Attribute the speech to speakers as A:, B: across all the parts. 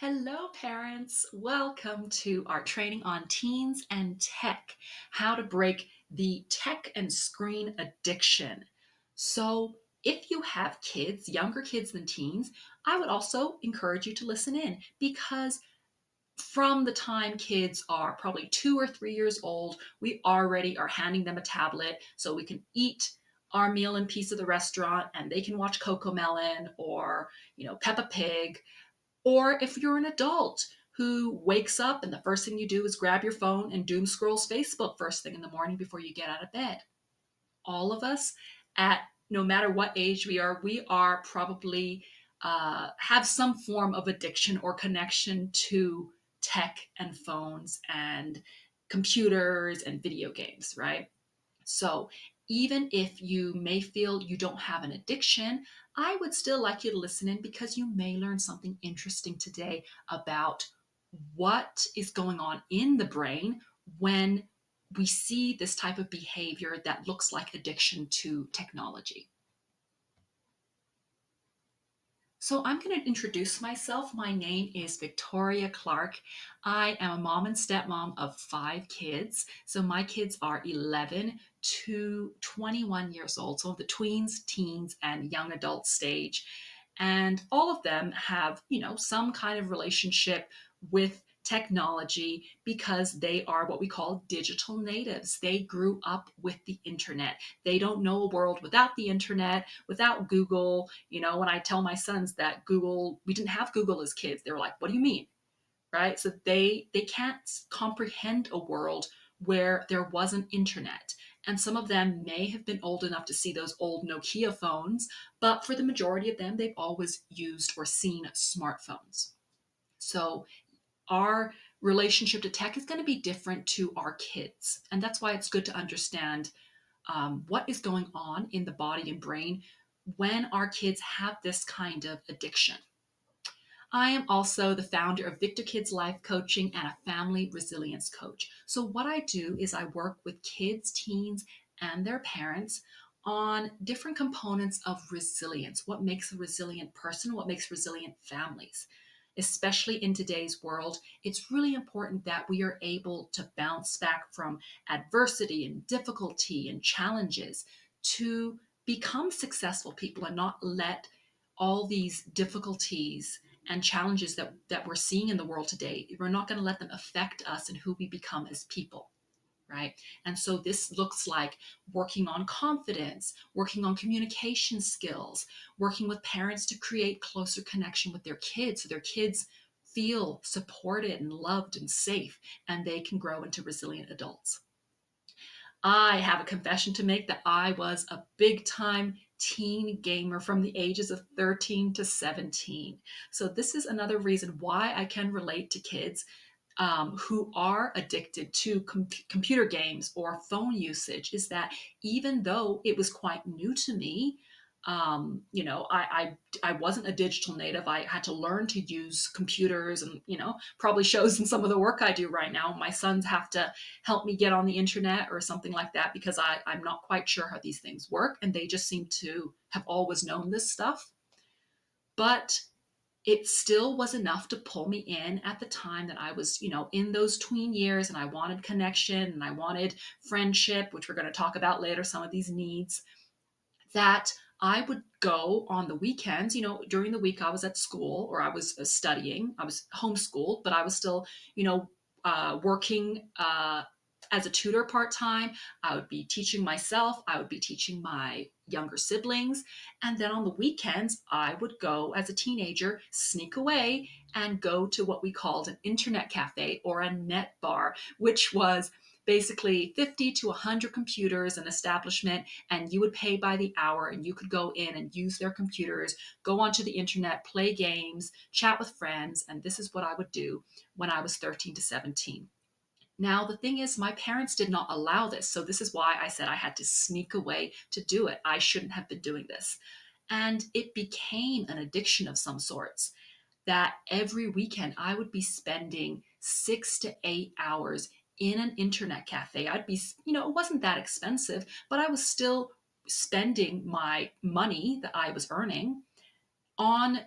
A: Hello, parents. Welcome to our training on teens and tech, how to break the tech and screen addiction. So, if you have kids, younger kids than teens, I would also encourage you to listen in because from the time kids are probably 2 or 3 years old, we already are handing them a tablet so we can eat our meal in peace at the restaurant and they can watch Coco Melon or, Peppa Pig, or if you're an adult who wakes up and the first thing you do is grab your phone and doom scrolls Facebook first thing in the morning before you get out of bed. All of us, at no matter what age we are probably have some form of addiction or connection to tech and phones and computers and video games, right? So, even if you may feel you don't have an addiction, I would still like you to listen in because you may learn something interesting today about what is going on in the brain when we see this type of behavior that looks like addiction to technology. So I'm going to introduce myself. My name is Victoria Clark. I am a mom and stepmom of 5 kids. So my kids are 11 to 21 years old, so the tweens, teens, and young adult stage. And all of them have, some kind of relationship with technology because they are what we call digital natives. They grew up with the internet. They don't know a world without the internet, without Google. When I tell my sons that we didn't have Google as kids, they're like, what do you mean? Right? So they can't comprehend a world where there wasn't internet. And some of them may have been old enough to see those old Nokia phones, but for the majority of them, they've always used or seen smartphones. So our relationship to tech is going to be different to our kids. And that's why it's good to understand what is going on in the body and brain when our kids have this kind of addiction. I am also the founder of Victor Kids Life Coaching and a family resilience coach. So, what I do is I work with kids, teens, and their parents on different components of resilience. What makes a resilient person? What makes resilient families? Especially in today's world, it's really important that we are able to bounce back from adversity and difficulty and challenges to become successful people and not let all these difficulties and challenges that we're seeing in the world today, we're not going to let them affect us and who we become as people, right? And so this looks like working on confidence, working on communication skills, working with parents to create closer connection with their kids so their kids feel supported and loved and safe, and they can grow into resilient adults. I have a confession to make that I was a big time teen gamer from the ages of 13 to 17. So, this is another reason why I can relate to kids who are addicted to computer games or phone usage, is that even though it was quite new to me, I wasn't a digital native. I had to learn to use computers, and probably shows in some of the work I do right now. My sons have to help me get on the internet or something like that because I'm not quite sure how these things work, and they just seem to have always known this stuff. But it still was enough to pull me in at the time that I was, in those tween years, and I wanted connection and I wanted friendship, which we're going to talk about later, some of these needs, that I would go on the weekends. During the week I was at school or I was studying. I was homeschooled, but I was still, working as a tutor part time. I would be teaching myself. I would be teaching my younger siblings. And then on the weekends, I would go as a teenager, sneak away and go to what we called an internet cafe or a net bar, which was basically 50 to 100 computers, an establishment, and you would pay by the hour and you could go in and use their computers, go onto the internet, play games, chat with friends. And this is what I would do when I was 13 to 17. Now, the thing is, my parents did not allow this. So, this is why I said I had to sneak away to do it. I shouldn't have been doing this. And it became an addiction of some sorts that every weekend I would be spending 6 to 8 hours in an internet cafe. It wasn't that expensive, but I was still spending my money that I was earning on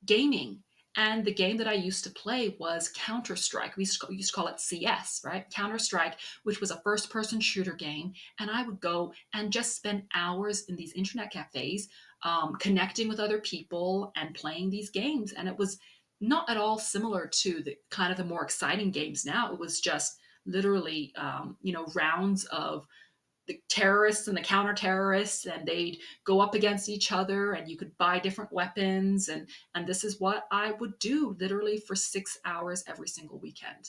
A: gaming And the game that I used to play was Counter Strike. We used to call it CS, right? Counter Strike, which was a first person shooter game. And I would go and just spend hours in these internet cafes, connecting with other people and playing these games. And it was not at all similar to the kind of the more exciting games now. It was just literally, rounds of the terrorists and the counter terrorists, and they'd go up against each other, and you could buy different weapons, and this is what I would do literally for 6 hours every single weekend.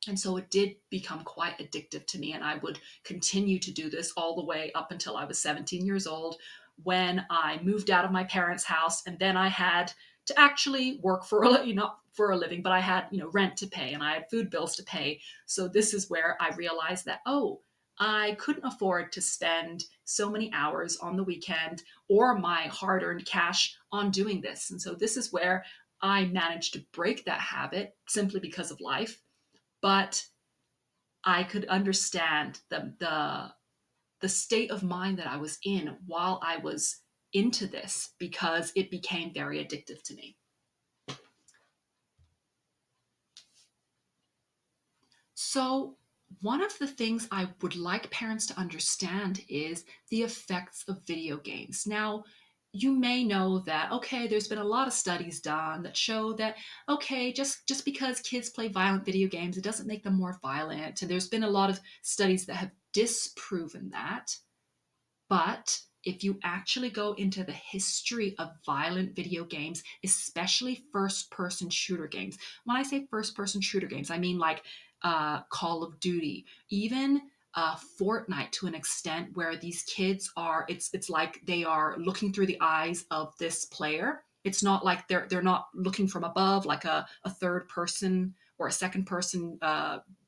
A: And so it did become quite addictive to me, and I would continue to do this all the way up until I was 17 years old, when I moved out of my parents' house, and then I had to actually work for not for a living, but I had rent to pay and I had food bills to pay. So this is where I realized that, oh, I couldn't afford to spend so many hours on the weekend or my hard-earned cash on doing this. And so this is where I managed to break that habit simply because of life. But I could understand the state of mind that I was in while I was into this, because it became very addictive to me. So, one of the things I would like parents to understand is the effects of video games. Now, you may know that, okay, there's been a lot of studies done that show that, okay, just because kids play violent video games, it doesn't make them more violent. And there's been a lot of studies that have disproven that. But if you actually go into the history of violent video games, especially first person shooter games, when I say first person shooter games, I mean like Call of Duty, even Fortnite, to an extent, where these kids are, it's like they are looking through the eyes of this player. It's not like they're not looking from above like a third person or a second person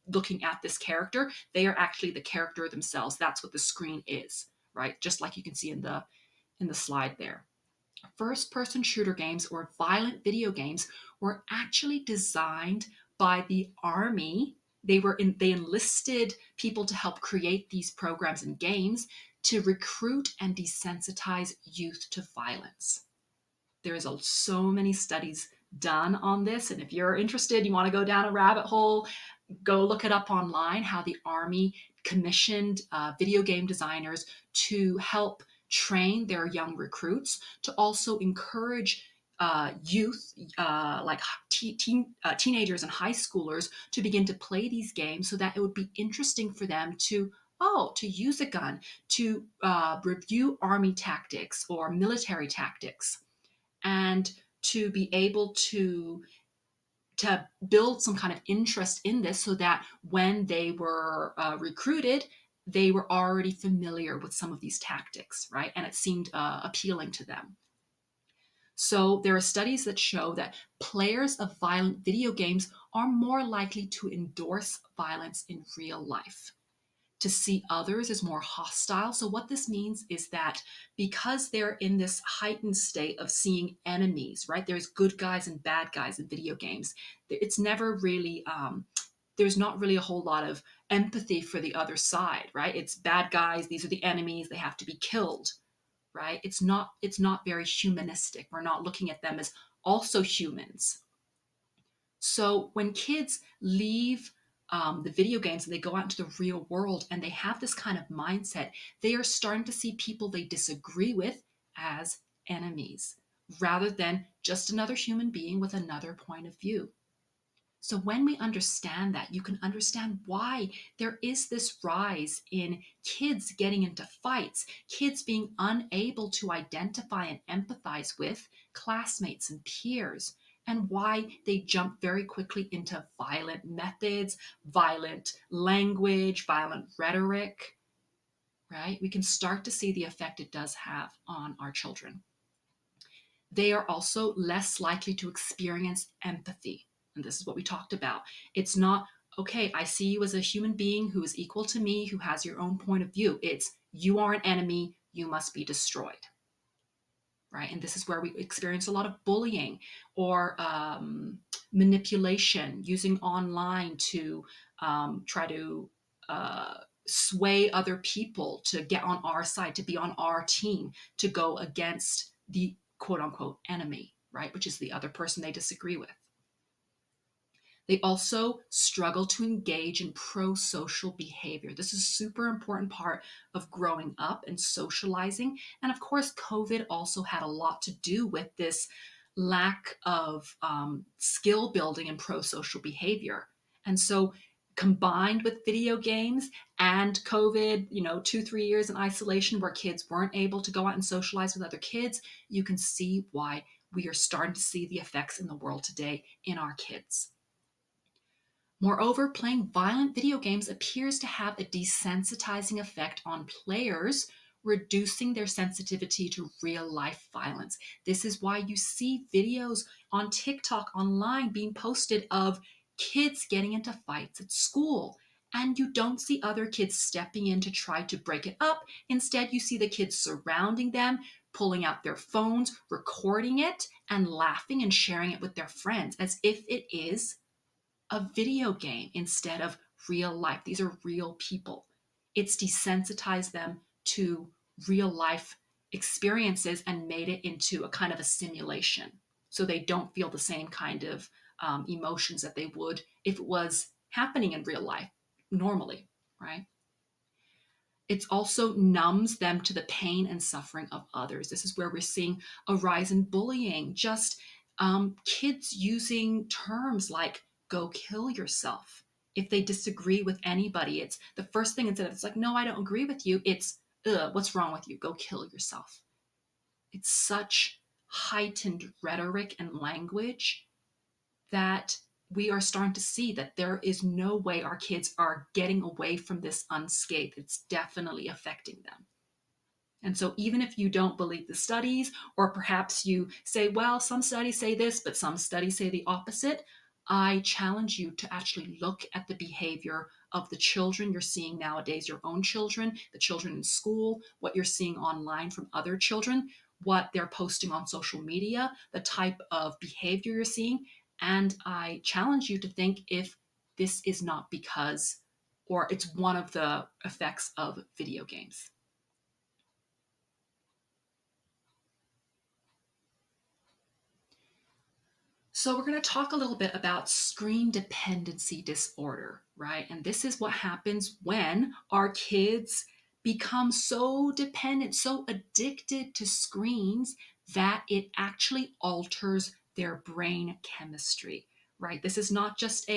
A: looking at this character. They are actually the character themselves. That's what the screen is, right? Just like you can see in the slide there. First person shooter games or violent video games were actually designed by the army. They enlisted people to help create these programs and games to recruit and desensitize youth to violence. There's so many studies done on this, and if you're interested, you want to go down a rabbit hole, go look it up online, how the army commissioned video game designers to help train their young recruits to also encourage youth, like teenagers and high schoolers, to begin to play these games, so that it would be interesting for them to use a gun, to review army tactics or military tactics, and to be able to build some kind of interest in this, so that when they were recruited, they were already familiar with some of these tactics, right? And it seemed appealing to them. So there are studies that show that players of violent video games are more likely to endorse violence in real life, to see others as more hostile. So, what this means is that because they're in this heightened state of seeing enemies, right? There's good guys and bad guys in video games. It's never really, there's not really a whole lot of empathy for the other side, right? It's bad guys, these are the enemies, they have to be killed, right? It's not very humanistic. We're not looking at them as also humans. So when kids leave the video games and they go out into the real world and they have this kind of mindset, they are starting to see people they disagree with as enemies, rather than just another human being with another point of view. So when we understand that, you can understand why there is this rise in kids getting into fights, kids being unable to identify and empathize with classmates and peers, and why they jump very quickly into violent methods, violent language, violent rhetoric, right? We can start to see the effect it does have on our children. They are also less likely to experience empathy. And this is what we talked about. It's not, okay, I see you as a human being who is equal to me, who has your own point of view. It's, you are an enemy, you must be destroyed, right? And this is where we experience a lot of bullying or manipulation, using online to try to sway other people to get on our side, to be on our team, to go against the quote unquote enemy. right? Which is the other person they disagree with. They also struggle to engage in pro-social behavior. This is a super important part of growing up and socializing. And of course, COVID also had a lot to do with this lack of skill building and pro-social behavior. And so combined with video games and COVID, 2, 3 years in isolation where kids weren't able to go out and socialize with other kids, you can see why we are starting to see the effects in the world today in our kids. Moreover, playing violent video games appears to have a desensitizing effect on players, reducing their sensitivity to real life violence. This is why you see videos on TikTok online being posted of kids getting into fights at school. And you don't see other kids stepping in to try to break it up. Instead, you see the kids surrounding them, pulling out their phones, recording it, and laughing and sharing it with their friends as if it is a video game instead of real life. These are real people. It's desensitized them to real life experiences and made it into a kind of a simulation. So they don't feel the same kind of emotions that they would if it was happening in real life normally, right? It also numbs them to the pain and suffering of others. This is where we're seeing a rise in bullying, just kids using terms like go kill yourself. If they disagree with anybody, it's the first thing instead of it's like, no, I don't agree with you. It's, what's wrong with you? Go kill yourself. It's such heightened rhetoric and language that we are starting to see that there is no way our kids are getting away from this unscathed. It's definitely affecting them. And so, even if you don't believe the studies, or perhaps you say, well, some studies say this, but some studies say the opposite, I challenge you to actually look at the behavior of the children you're seeing nowadays, your own children, the children in school, what you're seeing online from other children, what they're posting on social media, the type of behavior you're seeing. And I challenge you to think if this is not because, or it's one of the effects of video games. So, we're going to talk a little bit about screen dependency disorder, right? And this is what happens when our kids become so dependent, so addicted to screens that it actually alters their brain chemistry, right? This is not just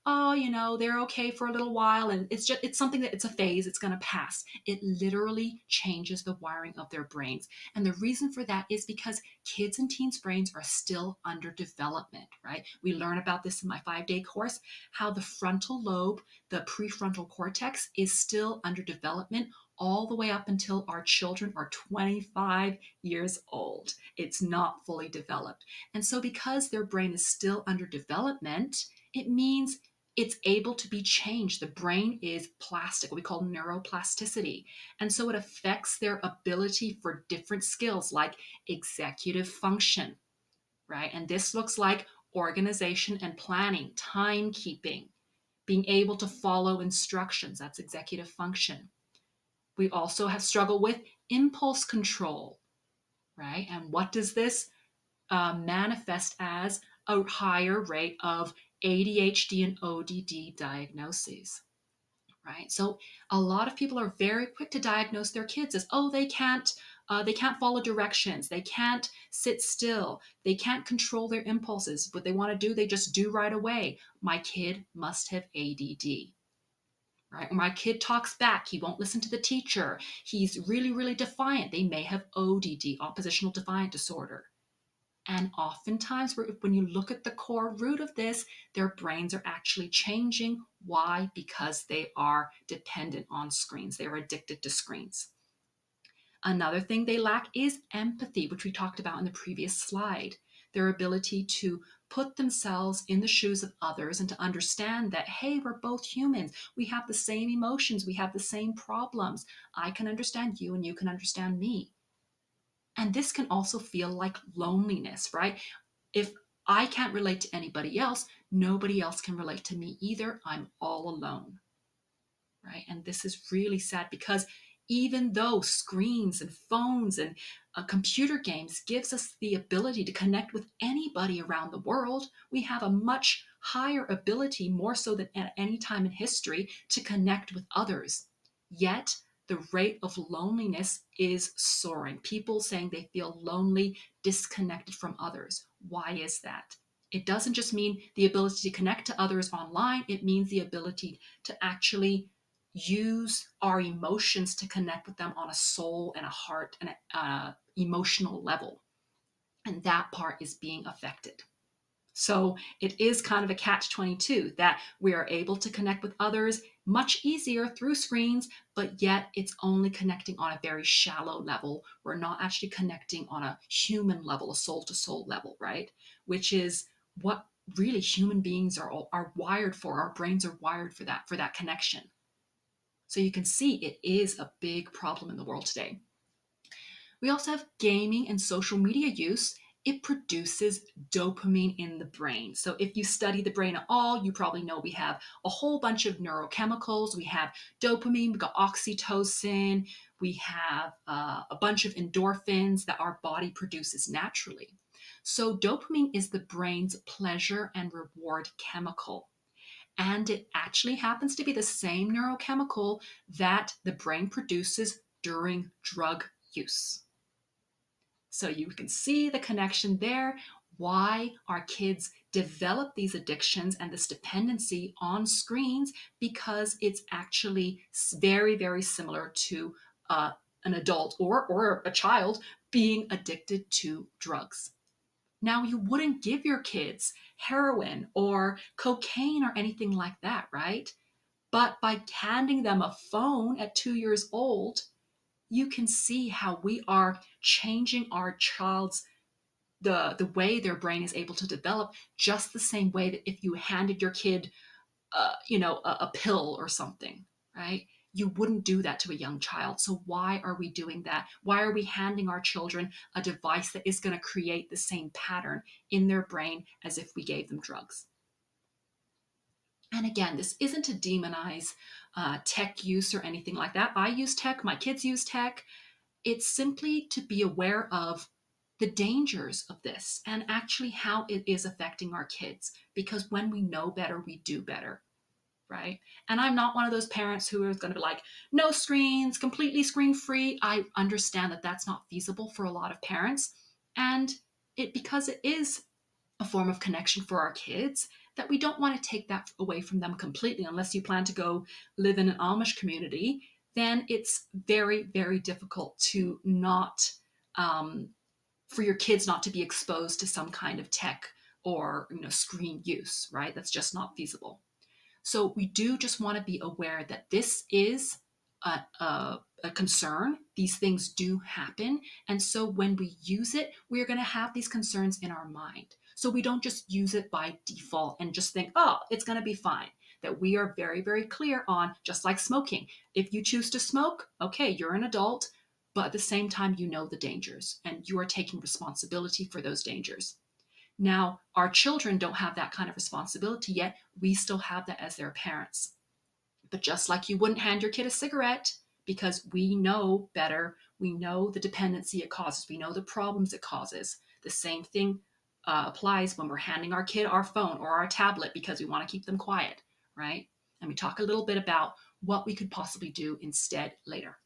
A: oh, they're okay for a little while and it's something that it's a phase, it's going to pass. It literally changes the wiring of their brains. And the reason for that is because kids and teens' brains are still under development, right? We learn about this in my 5-day course, how the frontal lobe, the prefrontal cortex, is still under development all the way up until our children are 25 years old. It's not fully developed. And so, because their brain is still under development, it means it's able to be changed. The brain is plastic, what we call neuroplasticity. And so it affects their ability for different skills like executive function, right? And this looks like organization and planning, timekeeping, being able to follow instructions. That's executive function. We also have struggled with impulse control, right? And what does this manifest as? A higher rate of ADHD and ODD diagnoses, right? So a lot of people are very quick to diagnose their kids as, oh, they can't follow directions, they can't sit still, they can't control their impulses. What they want to do, they just do right away. My kid must have ADD. Right? Or my kid talks back. He won't listen to the teacher. He's really, really defiant. They may have ODD, oppositional defiant disorder. And oftentimes, when you look at the core root of this, their brains are actually changing. Why? Because they are dependent on screens. They are addicted to screens. Another thing they lack is empathy, which we talked about in the previous slide. Their ability to put themselves in the shoes of others and to understand that, hey, we're both humans. We have the same emotions. We have the same problems. I can understand you and you can understand me. And this can also feel like loneliness, right? If I can't relate to anybody else, nobody else can relate to me either. I'm all alone, right? And this is really sad because even though screens and phones and computer games gives us the ability to connect with anybody around the world, we have a much higher ability, more so than at any time in history, to connect with others. Yet the rate of loneliness is soaring. People saying they feel lonely, disconnected from others. Why is that? It doesn't just mean the ability to connect to others online, it means the ability to actually use our emotions to connect with them on a soul and a heart and a emotional level. And that part is being affected. So it is kind of a catch 22 that we are able to connect with others much easier through screens, but yet it's only connecting on a very shallow level. We're not actually connecting on a human level, a soul to soul level, right? Which is what really human beings are wired for. Our brains are wired for that connection. So you can see it is a big problem in the world today. We also have gaming and social media use. It produces dopamine in the brain. So, if you study the brain at all, you probably know we have a whole bunch of neurochemicals. We have dopamine, we've got oxytocin, we have a bunch of endorphins that our body produces naturally. So, dopamine is the brain's pleasure and reward chemical. And it actually happens to be the same neurochemical that the brain produces during drug use. So you can see the connection there, why our kids develop these addictions and this dependency on screens, because it's actually very, very similar to an adult or a child being addicted to drugs. Now, you wouldn't give your kids heroin or cocaine or anything like that, right? But by handing them a phone at 2 years old, you can see how we are changing our child's the way their brain is able to develop, just the same way that if you handed your kid a pill or something, right? You wouldn't do that to a young child. So why are we doing that? Why are we handing our children a device that is going to create the same pattern in their brain as if we gave them drugs? And again, this isn't to demonize tech use or anything like that. I use tech, my kids use tech. It's simply to be aware of the dangers of this and actually how it is affecting our kids. Because when we know better, we do better, right? And I'm not one of those parents who is going to be like, no screens, completely screen free. I understand that that's not feasible for a lot of parents. And because it is a form of connection for our kids, that we don't want to take that away from them completely. Unless you plan to go live in an Amish community, then it's very, very difficult to not, for your kids not to be exposed to some kind of tech or screen use, right? That's just not feasible. So we do just want to be aware that this is a concern. These things do happen. And so when we use it, we're going to have these concerns in our mind. So we don't just use it by default and just think, oh, it's going to be fine. That we are very, very clear on, just like smoking. If you choose to smoke, okay, you're an adult, but at the same time, you know the dangers and you are taking responsibility for those dangers. Now, our children don't have that kind of responsibility yet. We still have that as their parents. But just like you wouldn't hand your kid a cigarette because we know better, we know the dependency it causes, we know the problems it causes. The same thing applies when we're handing our kid our phone or our tablet because we want to keep them quiet, right? And we talk a little bit about what we could possibly do instead later.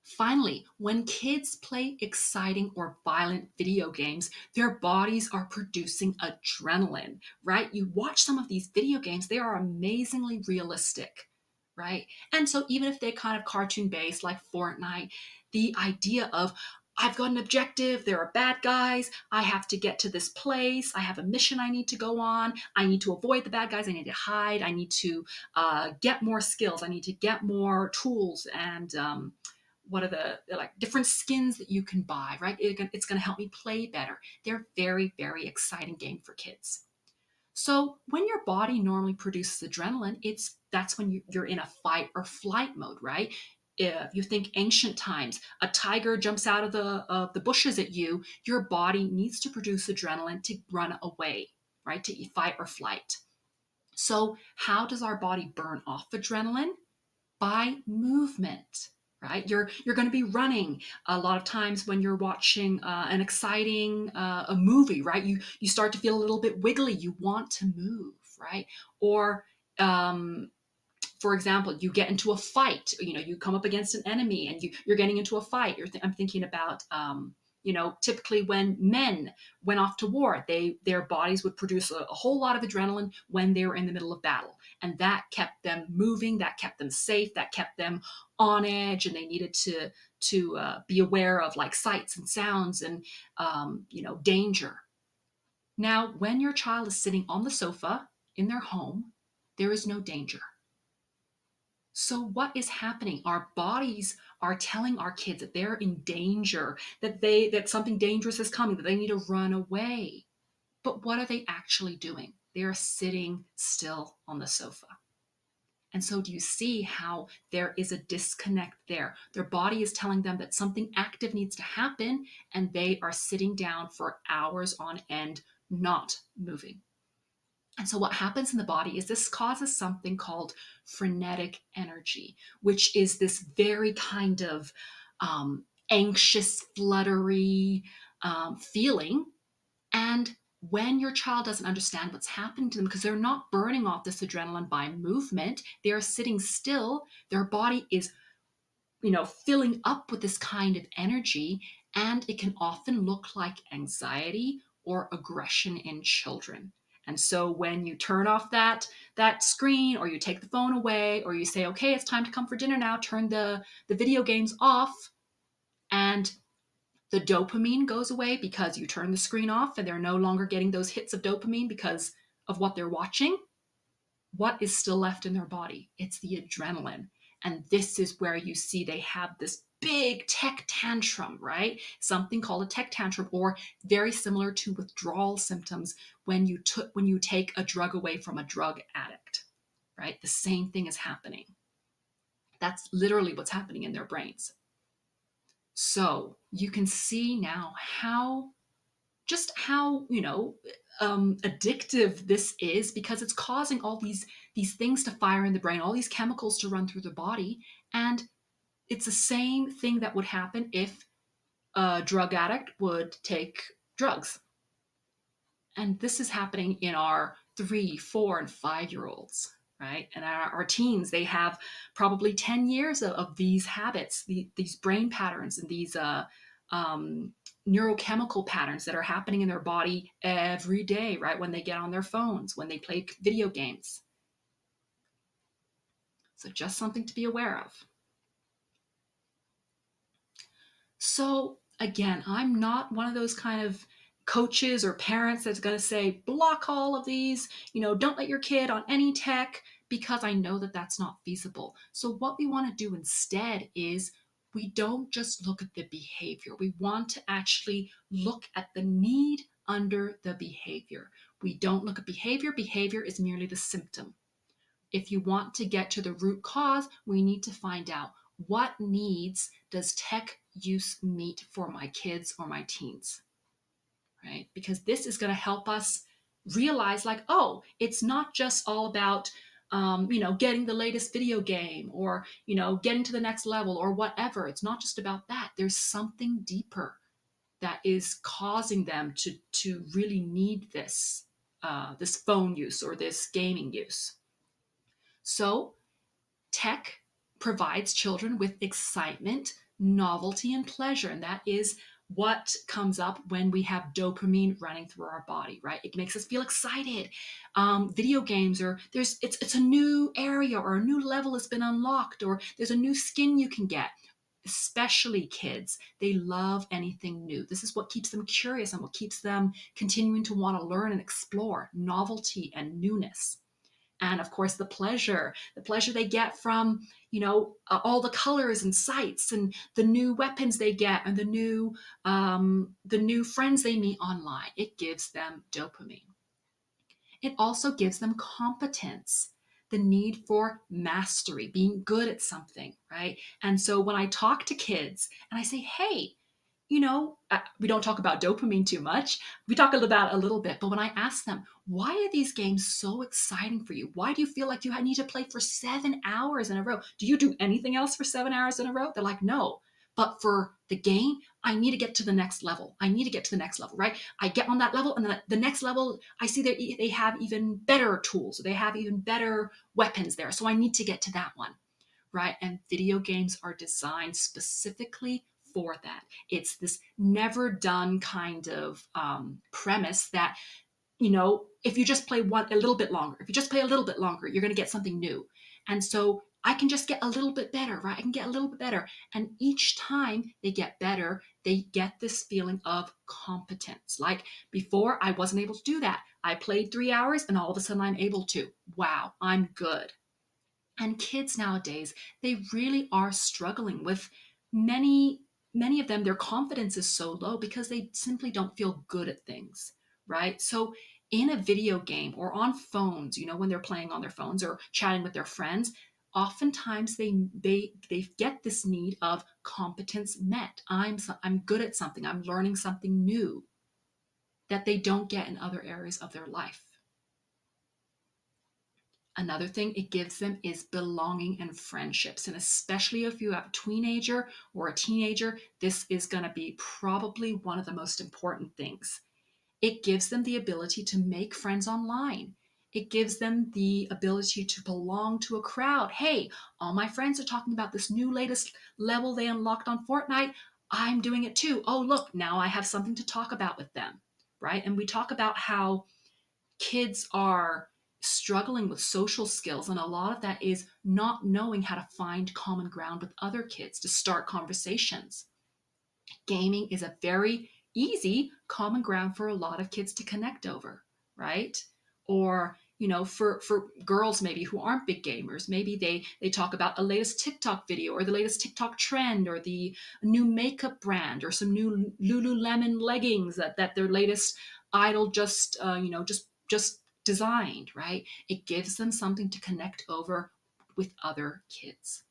A: Finally, when kids play exciting or violent video games, their bodies are producing adrenaline, right? You watch some of these video games, they are amazingly realistic, right? And so, even if they're kind of cartoon based, like Fortnite, the idea of I've got an objective, there are bad guys, I have to get to this place, I have a mission I need to go on, I need to avoid the bad guys, I need to hide, I need to get more skills, I need to get more tools and what are the like different skins that you can buy, right? It's going to help me play better. They're very, very exciting game for kids. So when your body normally produces adrenaline, that's when you're in a fight or flight mode, right? If you think ancient times, a tiger jumps out of the bushes at you, your body needs to produce adrenaline to run away, right? To fight or flight. So how does our body burn off adrenaline? By movement. right? You're going to be running a lot of times when you're watching an exciting a movie, right? You start to feel a little bit wiggly. You want to move, right? Or um, for example, you get into a fight. You know, you come up against an enemy and you're getting into a fight. I'm thinking about typically when men went off to war, their bodies would produce a whole lot of adrenaline when they were in the middle of battle, and that kept them moving, that kept them safe, that kept them on edge, and they needed to be aware of like sights and sounds and danger. Now, when your child is sitting on the sofa in their home, there is no danger. So what is happening? Our bodies are telling our kids that they're in danger, that something dangerous is coming, that they need to run away. But what are they actually doing? They are sitting still on the sofa. And so do you see how there is a disconnect there? Their body is telling them that something active needs to happen, and they are sitting down for hours on end, not moving. And so, what happens in the body is this causes something called frenetic energy, which is this very kind of anxious, fluttery feeling. And when your child doesn't understand what's happening to them, because they're not burning off this adrenaline by movement, they're sitting still, their body is filling up with this kind of energy, and it can often look like anxiety or aggression in children. And so when you turn off that screen, or you take the phone away, or you say, okay, it's time to come for dinner now, turn the video games off, and the dopamine goes away because you turn the screen off and they're no longer getting those hits of dopamine because of what they're watching, what is still left in their body? It's the adrenaline. And this is where you see they have this big tech tantrum, right? Something called a tech tantrum, or very similar to withdrawal symptoms when you take a drug away from a drug addict, right? The same thing is happening. That's literally what's happening in their brains. So you can see now how addictive this is, because it's causing all these things to fire in the brain, all these chemicals to run through the body. And it's the same thing that would happen if a drug addict would take drugs. And this is happening in our 3, 4, and 5 year olds, right? And our teens, they have probably 10 years of these habits, these brain patterns, and these um, neurochemical patterns that are happening in their body every day, right? When they get on their phones, when they play video games. So just something to be aware of. So again, I'm not one of those kind of coaches or parents that's going to say, block all of these, don't let your kid on any tech, because I know that that's not feasible. So what we want to do instead is we don't just look at the behavior. We want to actually look at the need under the behavior. We don't look at behavior. Behavior is merely the symptom. If you want to get to the root cause, we need to find out, what needs does tech use meet for my kids or my teens, right? Because this is going to help us realize, like, oh, it's not just all about getting the latest video game, or getting to the next level or whatever. It's not just about that. There's something deeper that is causing them to really need this phone use or this gaming use. So tech provides children with excitement, novelty, and pleasure. And that is what comes up when we have dopamine running through our body, right? It makes us feel excited. Video games, or it's a new area, or a new level has been unlocked, or there's a new skin you can get. Especially kids, they love anything new. This is what keeps them curious and what keeps them continuing to want to learn and explore, novelty and newness. And of course the pleasure they get from all the colors and sights and the new weapons they get, and the new friends they meet online. It gives them dopamine. It also gives them competence, the need for mastery, being good at something, right? And so when I talk to kids and I say, hey, we don't talk about dopamine too much. We talk about it a little bit, but when I ask them, why are these games so exciting for you? Why do you feel like you need to play for 7 hours in a row? Do you do anything else for 7 hours in a row? They're like, no. But for the game, I need to get to the next level. I need to get to the next level, right? I get on that level, and then the next level, I see they have even better tools. They have even better weapons there. So I need to get to that one, right? And video games are designed specifically for that. It's this never done kind of premise that, if you just play a little bit longer, if you just play a little bit longer, you're going to get something new. And so I can just get a little bit better, right? I can get a little bit better. And each time they get better, they get this feeling of competence. Like before, I wasn't able to do that. I played 3 hours and all of a sudden I'm able to. Wow, I'm good. And kids nowadays, they really are struggling with many, many of them, their confidence is so low because they simply don't feel good at things, right? So in a video game or on phones, when they're playing on their phones or chatting with their friends, oftentimes they get this need of competence met. I'm good at something. I'm learning something new that they don't get in other areas of their life. Another thing it gives them is belonging and friendships. And especially if you have a teenager or a teenager, this is going to be probably one of the most important things. It gives them the ability to make friends online. It gives them the ability to belong to a crowd. Hey, all my friends are talking about this new latest level they unlocked on Fortnite. I'm doing it too. Oh, look, now I have something to talk about with them, right? And we talk about how kids are struggling with social skills, and a lot of that is not knowing how to find common ground with other kids to start conversations. Gaming is a very easy common ground for a lot of kids to connect over, right? Or for girls maybe who aren't big gamers, maybe they talk about a latest TikTok video or the latest TikTok trend or the new makeup brand or some new Lululemon leggings that their latest idol just designed, right? It gives them something to connect over with other kids.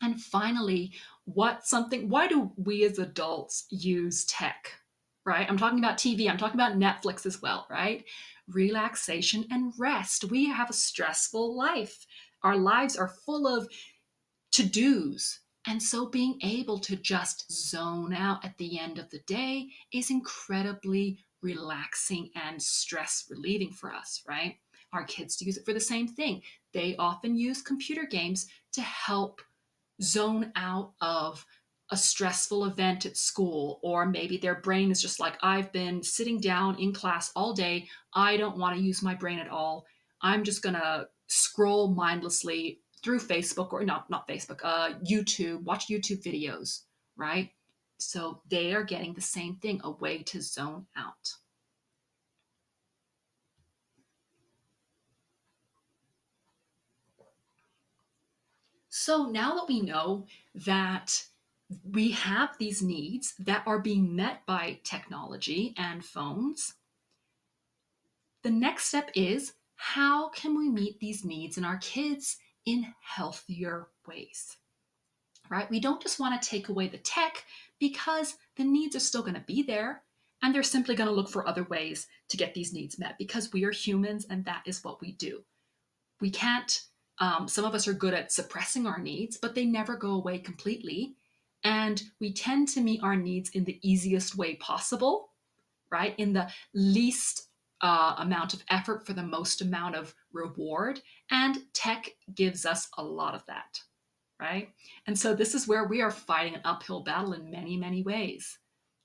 A: And finally, why do we as adults use tech? Right? I'm talking about TV, I'm talking about Netflix as well, right? Relaxation and rest. We have a stressful life. Our lives are full of to-dos. And so being able to just zone out at the end of the day is incredibly relaxing and stress relieving for us, right? Our kids use it for the same thing. They often use computer games to help zone out of a stressful event at school, or maybe their brain is just like, I've been sitting down in class all day, I don't want to use my brain at all, I'm just going to scroll mindlessly through Facebook, or not Facebook, YouTube, watch YouTube videos, right? So they are getting the same thing, a way to zone out. So now that we know that we have these needs that are being met by technology and phones, the next step is, how can we meet these needs in our kids in healthier ways? Right? We don't just want to take away the tech, because the needs are still going to be there, and they're simply going to look for other ways to get these needs met, because we are humans and that is what we do. We can't, some of us are good at suppressing our needs, but they never go away completely. And we tend to meet our needs in the easiest way possible, right? In the least amount of effort for the most amount of reward. And tech gives us a lot of that, right? And so this is where we are fighting an uphill battle in many, many ways,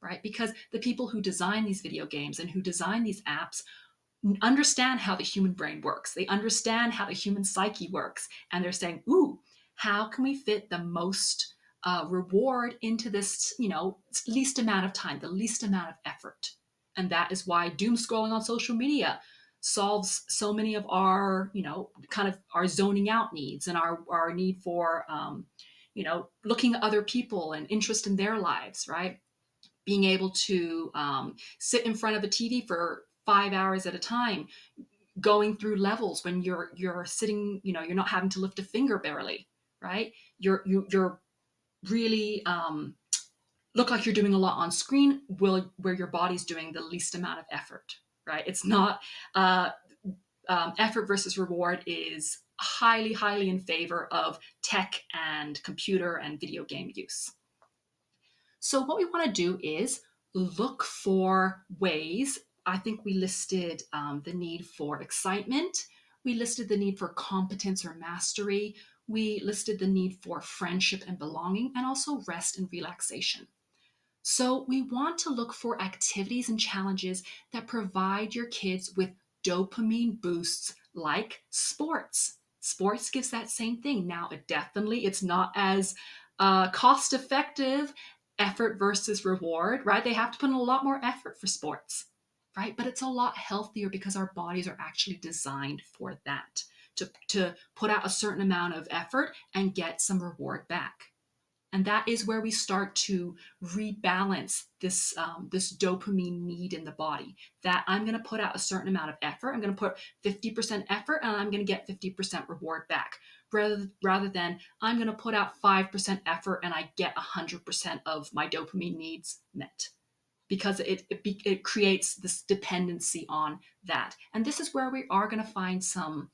A: right? Because the people who design these video games and who design these apps understand how the human brain works. They understand how the human psyche works. And they're saying, ooh, how can we fit the most reward into this, least amount of time, the least amount of effort? And that is why doom scrolling on social media solves so many of our, kind of our zoning out needs, and our need for, looking at other people and interest in their lives, right? Being able to sit in front of a TV for 5 hours at a time, going through levels when you're sitting, you're not having to lift a finger barely, right? You're really look like you're doing a lot on screen will where your body's doing the least amount of effort, right? It's not uh, effort versus reward is highly, highly in favor of tech and computer and video game use. So, what we want to do is look for ways. I think we listed the need for excitement, we listed the need for competence or mastery, we listed the need for friendship and belonging, and also rest and relaxation. So, we want to look for activities and challenges that provide your kids with dopamine boosts like sports. Sports gives that same thing. Now, it's not as cost effective, effort versus reward, right? They have to put in a lot more effort for sports, right? But it's a lot healthier because our bodies are actually designed for that to put out a certain amount of effort and get some reward back. And that is where we start to rebalance this dopamine need in the body. That I'm going to put out a certain amount of effort. I'm going to put 50% effort and I'm going to get 50% reward back. Rather than I'm going to put out 5% effort and I get 100% of my dopamine needs met, because it creates this dependency on that. And this is where we are going to find some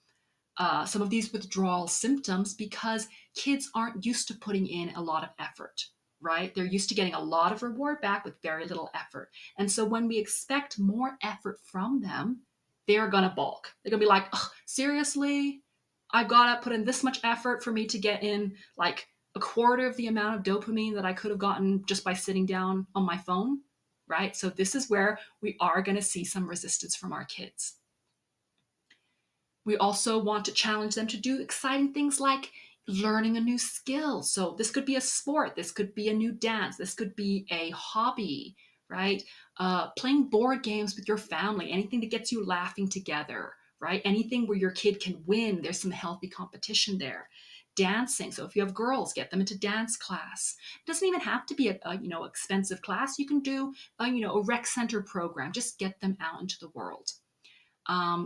A: of these withdrawal symptoms because kids aren't used to putting in a lot of effort, right? They're used to getting a lot of reward back with very little effort. And so when we expect more effort from them, they're going to balk. They're going to be like, oh, seriously? I've got to put in this much effort for me to get in like a quarter of the amount of dopamine that I could have gotten just by sitting down on my phone, right? So this is where we are going to see some resistance from our kids. We also want to challenge them to do exciting things like learning a new skill. So this could be a sport, this could be a new dance, this could be a hobby, right? Playing board games with your family, anything that gets you laughing together, right? Anything where your kid can win. There's some healthy competition there. Dancing. So if you have girls, get them into dance class. It doesn't even have to be a expensive class. You can do a rec center program. Just get them out into the world.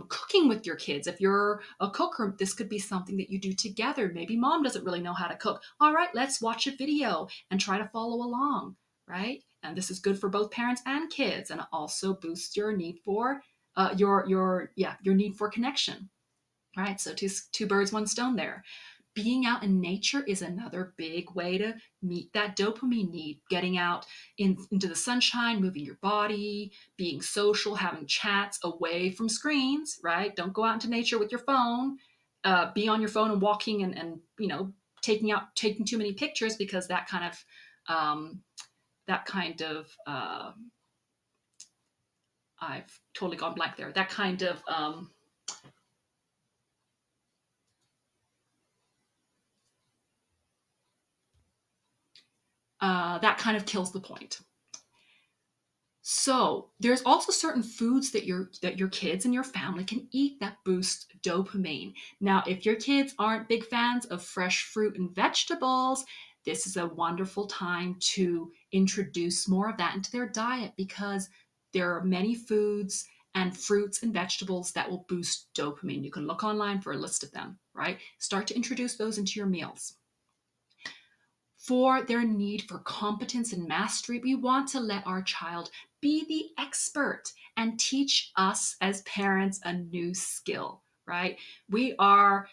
A: Cooking with your kids. If you're a cooker, this could be something that you do together. Maybe mom doesn't really know how to cook. All right, let's watch a video and try to follow along, right? And this is good for both parents and kids, and it also boosts your need for your need for connection, right? So two birds, one stone there. Being out in nature is another big way to meet that dopamine need. Getting out into the sunshine, moving your body, being social, having chats away from screens, right? Don't go out into nature with your phone. Be on your phone and walking and taking too many pictures, because um, that kind of I've totally gone blank there. That kind of kills the point. So there's also certain foods that your kids and your family can eat that boost dopamine. Now, if your kids aren't big fans of fresh fruit and vegetables, this is a wonderful time to introduce more of that into their diet, because there are many foods and fruits and vegetables that will boost dopamine. You can look online for a list of them, right? Start to introduce those into your meals. For their need for competence and mastery, we want to let our child be the expert and teach us as parents a new skill, right? We are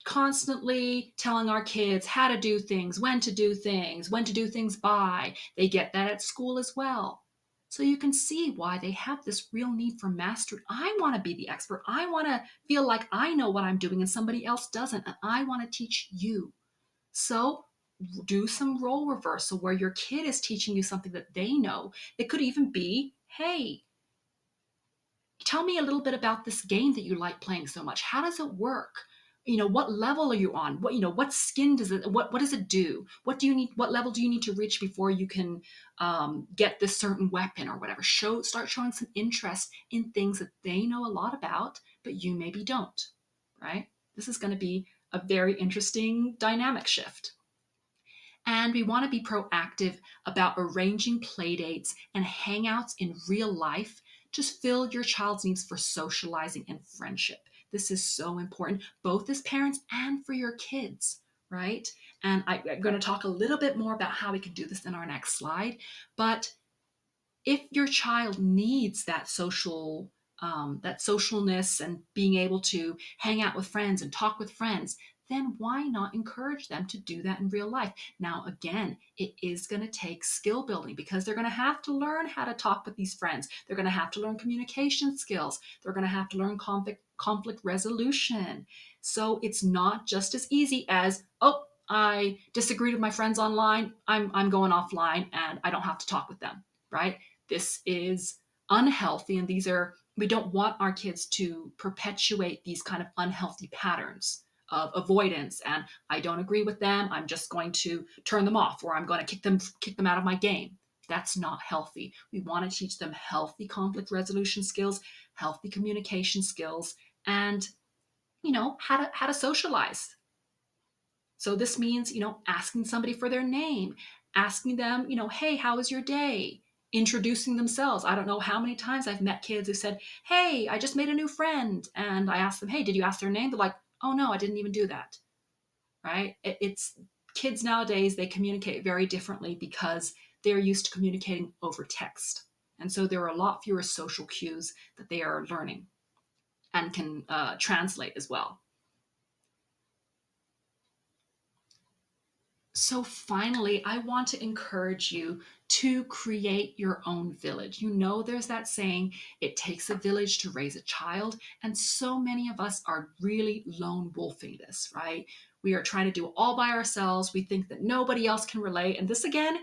A: constantly telling our kids how to do things, when to do things by. They get that at school as well. So you can see why they have this real need for mastery. I want to be the expert. I want to feel like I know what I'm doing and somebody else doesn't, and I want to teach you. So do some role reversal where your kid is teaching you something that they know. It could even be, hey, tell me a little bit about this game that you like playing so much. How does it work? What level are you on? What skin does it, what does it do? What level do you need to reach before you can get this certain weapon or whatever? Start showing some interest in things that they know a lot about, but you maybe don't, right? This is going to be a very interesting dynamic shift. And we want to be proactive about arranging playdates and hangouts in real life to fill your child's needs for socializing and friendship. This is so important, both as parents and for your kids, right? And I'm going to talk a little bit more about how we can do this in our next slide. But if your child needs that socialness and being able to hang out with friends and talk with friends, then why not encourage them to do that in real life? Now, again, it is going to take skill building because they're going to have to learn how to talk with these friends. They're going to have to learn communication skills. They're going to have to learn conflict resolution. So it's not just as easy as, oh, I disagreed with my friends online. I'm going offline and I don't have to talk with them, right? This is unhealthy, and we don't want our kids to perpetuate these kind of unhealthy patterns of avoidance and I don't agree with them, I'm just going to turn them off, or I'm going to kick them out of my game. That's not healthy. We want to teach them healthy conflict resolution skills, healthy communication skills, and how to socialize. So this means, asking somebody for their name, asking them, hey, how was your day? Introducing themselves. I don't know how many times I've met kids who said, hey, I just made a new friend. And I asked them, hey, did you ask their name? They're like, oh no, I didn't even do that. Right? It's kids nowadays, they communicate very differently because they're used to communicating over text. And so there are a lot fewer social cues that they are learning and can translate as well. So finally, I want to encourage you to create your own village. There's that saying, it takes a village to raise a child. And so many of us are really lone wolfing this, right? We are trying to do it all by ourselves. We think that nobody else can relate. And this again,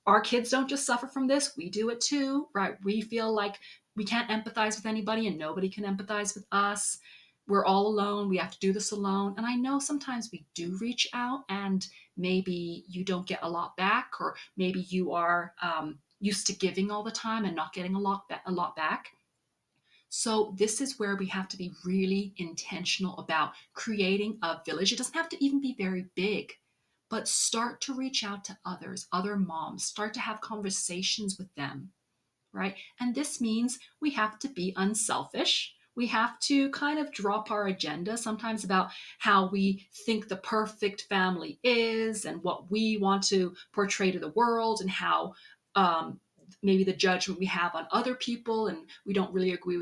A: our kids don't just suffer from this, we do it too, right? We feel like we can't empathize with anybody and nobody can empathize with us. We're all alone. We have to do this alone. And I know sometimes we do reach out and maybe you don't get a lot back, or maybe you are used to giving all the time and not getting a lot back. So this is where we have to be really intentional about creating a village. It doesn't have to even be very big, but start to reach out to others, other moms, start to have conversations with them, right? And this means we have to be unselfish. We have to kind of drop our agenda sometimes about how we think the perfect family is and what we want to portray to the world, and how maybe the judgment we have on other people, and we don't really agree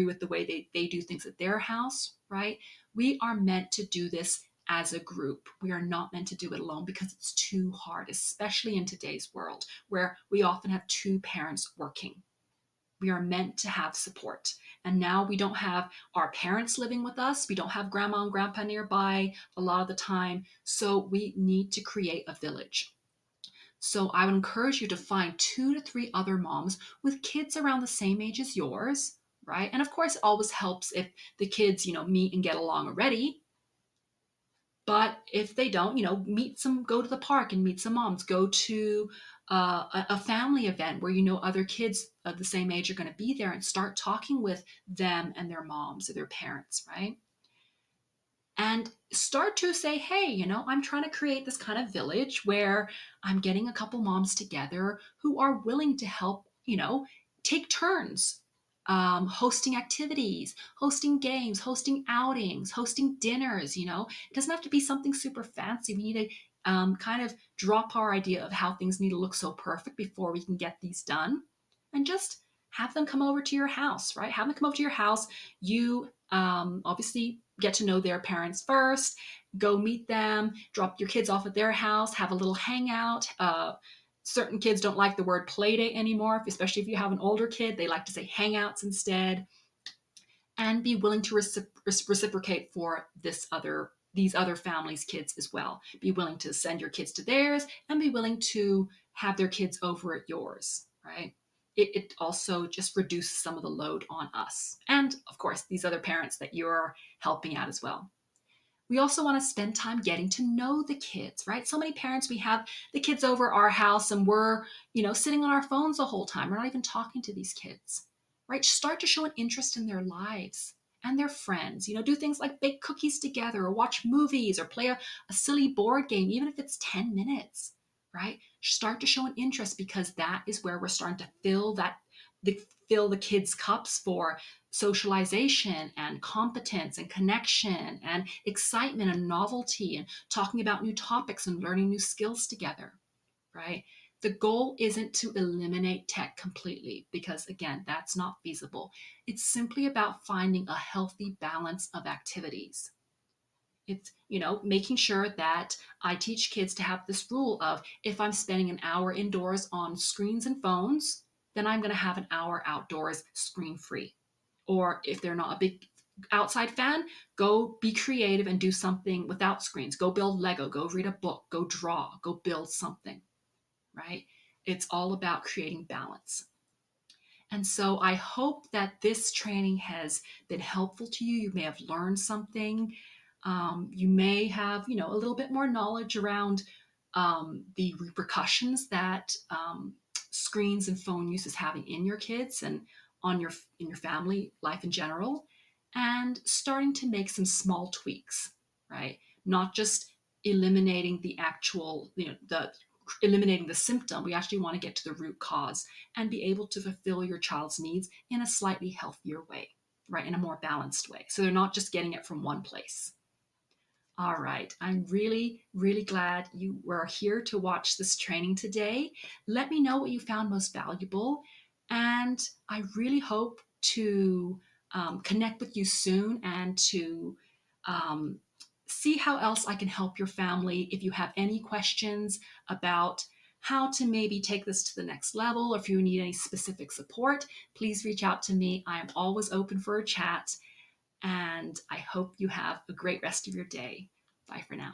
A: with the way they do things at their house, right? We are meant to do this as a group. We are not meant to do it alone because it's too hard, especially in today's world where we often have two parents working. We are meant to have support. And now we don't have our parents living with us. We don't have grandma and grandpa nearby a lot of the time. So we need to create a village. So I would encourage you to find 2 to 3 other moms with kids around the same age as yours, right? And of course, it always helps if the kids, meet and get along already. But if they don't, go to the park and meet some moms, go to a family event where other kids of the same age are going to be there, and start talking with them and their moms or their parents, right? And start to say, hey, I'm trying to create this kind of village where I'm getting a couple moms together who are willing to help, take turns, hosting activities, hosting games, hosting outings, hosting dinners. It doesn't have to be something super fancy. We need to kind of drop our idea of how things need to look so perfect before we can get these done, and just have them come over to your house, right? Have them come over to your house. You obviously get to know their parents first, go meet them, drop your kids off at their house, have a little hangout. Certain kids don't like the word play date anymore, especially if you have an older kid. They like to say hangouts instead. And be willing to reciprocate for these other families' kids as well. Be willing to send your kids to theirs and be willing to have their kids over at yours, right? It also just reduces some of the load on us. And of course, these other parents that you're helping out as well. We also want to spend time getting to know the kids, right? So many parents, we have the kids over our house and we're, sitting on our phones the whole time. We're not even talking to these kids, right? Start to show an interest in their lives and their friends. Do things like bake cookies together or watch movies or play a silly board game, even if it's 10 minutes, right? Start to show an interest, because that is where we're starting to fill the kids' cups for socialization and competence and connection and excitement and novelty and talking about new topics and learning new skills together, right? The goal isn't to eliminate tech completely because, again, that's not feasible. It's simply about finding a healthy balance of activities. It's, making sure that I teach kids to have this rule of if I'm spending an hour indoors on screens and phones, then I'm going to have an hour outdoors screen free. Or if they're not a big outside fan, go be creative and do something without screens. Go build Lego, go read a book, go draw, go build something, right? It's all about creating balance. And so I hope that this training has been helpful to you. You may have learned something. You may have, a little bit more knowledge around the repercussions that screens and phone use is having in your kids and on your family life in general, and starting to make some small tweaks, right? Not just eliminating the actual, the eliminating the symptom. We actually want to get to the root cause and be able to fulfill your child's needs in a slightly healthier way, right? In a more balanced way. So they're not just getting it from one place. All right. I'm really, really glad you were here to watch this training today. Let me know what you found most valuable. And I really hope to connect with you soon and to um, see how else I can help your family. If you have any questions about how to maybe take this to the next level, or if you need any specific support, please reach out to me. I am always open for a chat. And I hope you have a great rest of your day. Bye for now.